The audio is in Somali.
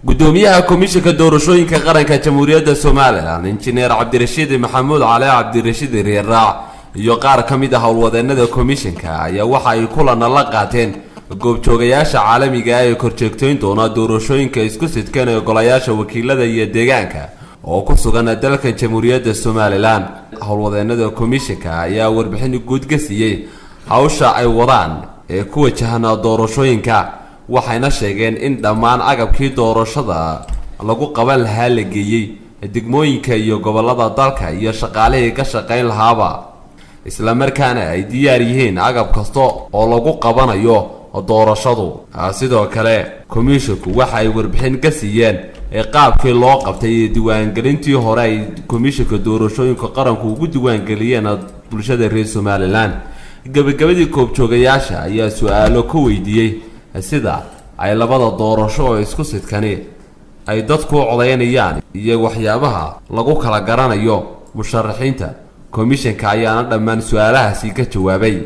gudoomiyaha komishanka doorashooyinka qaranka jamhuuriyadda Soomaaliland injineer Cabdirashiid Maxamuud Cali Cabdirashiid Riiraac iyo qaar kamid ah howlwadeennada komishanka ayaa waxa ay kulan la qaateen goobjoogayaasha caalamiga ah ee korjeegtoyn doona doorashooyinka isku sidkan ee golayaasha wakiilada iyo deegaanka oo ku sugan dalka jamhuuriyadda Soomaaliland. howlwadeennada komishanka ayaa warbixin guud ka siiyay hawsha ay wadaan ee ku wajahan doorashooyinka, waxayna sheegeen in dhammaan agabkii doorashada lagu qaban lahaa la geeyay degmooyinka iyo gobolada dalka iyo shaqaalihii ka shaqayn lahaaba, isla markaana ay diyaar yihiin agab kasta oo lagu qabanayo doorashadu. sidoo kale komishanku waxa ay warbixin ka siiyeen qaabkii loo qabtay diiwaangelintii hore ay komishanka doorashooyinka qaranku ugu diiwaangeliyeen bulshada reer Soomaaliland. gabagabadii goobjoogayaasha ayaa su'aalo ku weydiiyay sida ay labada doorasho oo isku sidkani ay dadku codeynayaan iyo waxyaabaha lagu kala garanayo musharaxiinta. komishanka ayaana dhammaan su'aalahaasi ka jawaabay.